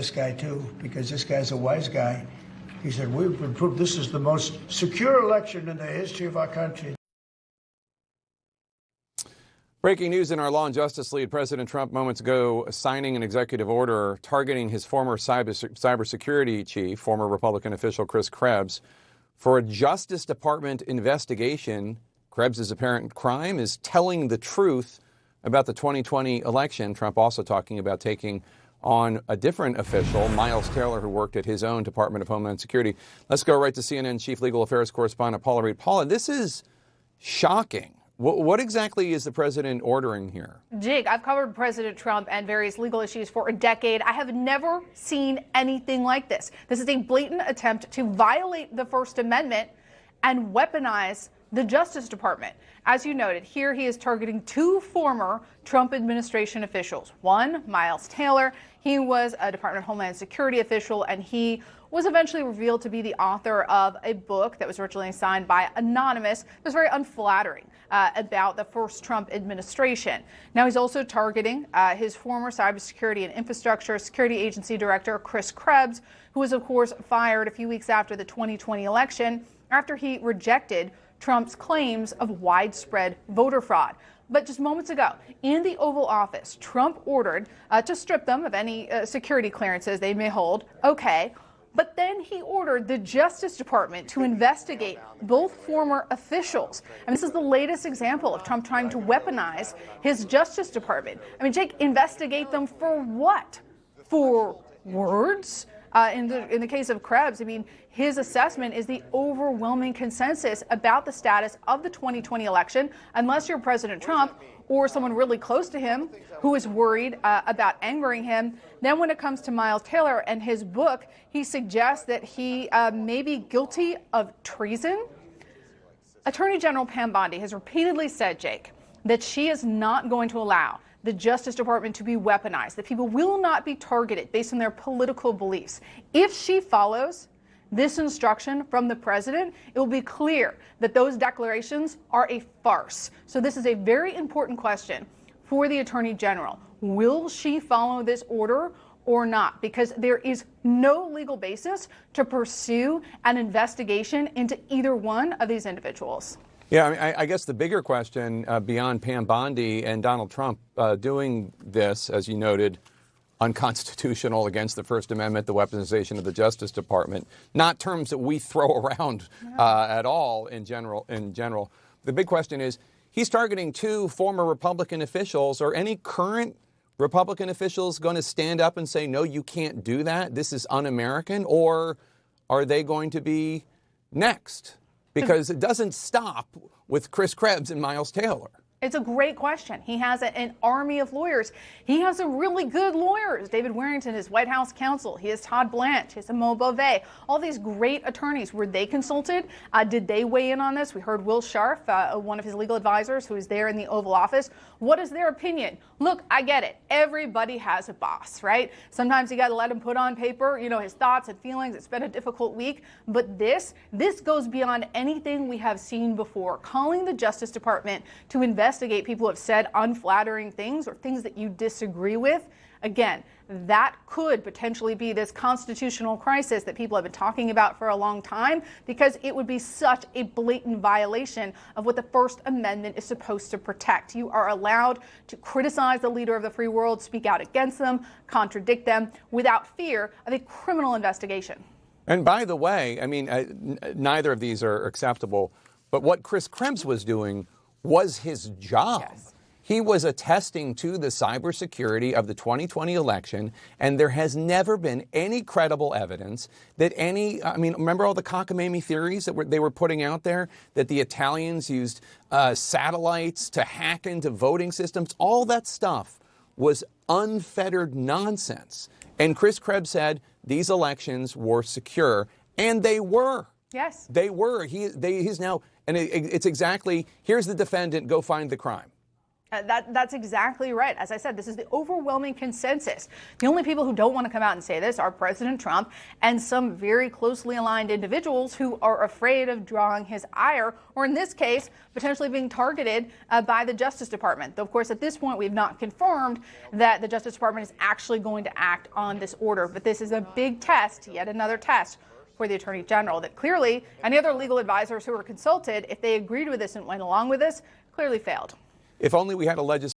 this guy too, because this guy's a wise guy. He said, we've been proved this is the most secure election in the history of our country. Breaking news in our law and justice lead, President Trump moments ago signing an executive order targeting his former cybersecurity chief, former Republican official Chris Krebs, for a Justice Department investigation. Krebs' apparent crime is telling the truth about the 2020 election. Trump also talking about taking on a different official, Miles Taylor, who worked at his own Department of Homeland Security. Let's go right to CNN Chief Legal Affairs Correspondent Paula Reed. Paula, this is shocking. What exactly is the president ordering here? Jake, I've covered President Trump and various legal issues for a decade. I have never seen anything like this. This is a blatant attempt to violate the First Amendment and weaponize the Justice Department. As you noted, here he is targeting two former Trump administration officials. One, Miles Taylor. He was a Department of Homeland Security official, and he was eventually revealed to be the author of a book that was originally signed by Anonymous. It was very unflattering about the first Trump administration. Now he's also targeting his former Cybersecurity and Infrastructure Security Agency Director, Chris Krebs, who was, of course, fired a few weeks after the 2020 election after he rejected Trump's claims of widespread voter fraud. But just moments ago, in the Oval Office, Trump ordered to strip them of any security clearances they may hold. Okay. But then he ordered the Justice Department to investigate both former officials. And this is the latest example of Trump trying to weaponize his Justice Department. I mean, Jake, investigate them for what? For words? In the case of Krebs, I mean, his assessment is the overwhelming consensus about the status of the 2020 election, unless you're President Trump or someone really close to him who is worried about angering him. Then when it comes to Miles Taylor and his book, he suggests that he may be guilty of treason. Attorney General Pam Bondi has repeatedly said, Jake, that she is not going to allow the Justice Department to be weaponized, that people will not be targeted based on their political beliefs. If she follows this instruction from the president, it will be clear that those declarations are a farce. So this is a very important question for the Attorney General. Will she follow this order or not? Because there is no legal basis to pursue an investigation into either one of these individuals. Yeah, I mean, I guess the bigger question beyond Pam Bondi and Donald Trump doing this, as you noted, unconstitutional, against the First Amendment, the weaponization of the Justice Department, not terms that we throw around at all in general. The big question is, he's targeting two former Republican officials. Are any current Republican officials going to stand up and say, no, you can't do that, this is un-American? Or are they going to be next? Because it doesn't stop with Chris Krebs and Miles Taylor. It's a great question. He has an army of lawyers. He has some really good lawyers. David Warrington, his White House counsel. He has Todd Blanche. He has Mo Bove. All these great attorneys. Were they consulted? Did they weigh in on this? We heard Will Scharf, one of his legal advisors who is there in the Oval Office. What is their opinion? Look, I get it. Everybody has a boss, right? Sometimes you got to let him put on paper, his thoughts and feelings. It's been a difficult week. But this goes beyond anything we have seen before. Calling the Justice Department to investigate people who have said unflattering things or things that you disagree with. Again, that could potentially be this constitutional crisis that people have been talking about for a long time, because it would be such a blatant violation of what the First Amendment is supposed to protect. You are allowed to criticize the leader of the free world, speak out against them, contradict them without fear of a criminal investigation. And by the way, I mean, neither of these are acceptable, but what Chris Krebs was doing was his job. Yes. He was attesting to the cybersecurity of the 2020 election, and there has never been any credible evidence that remember all the cockamamie theories that they were putting out there, that the Italians used satellites to hack into voting systems? All that stuff was unfettered nonsense. And Chris Krebs said these elections were secure, and they were. Yes. They were. He's now, and it's exactly, here's the defendant, go find the crime. That's exactly right. As I said, this is the overwhelming consensus. The only people who don't want to come out and say this are President Trump and some very closely aligned individuals who are afraid of drawing his ire, or in this case, potentially being targeted by the Justice Department. Though, of course, at this point, we've not confirmed that the Justice Department is actually going to act on this order. But this is a big test, yet another test for the Attorney General, that clearly any other legal advisors who were consulted, if they agreed with this and went along with this, clearly failed. If only we had a legislature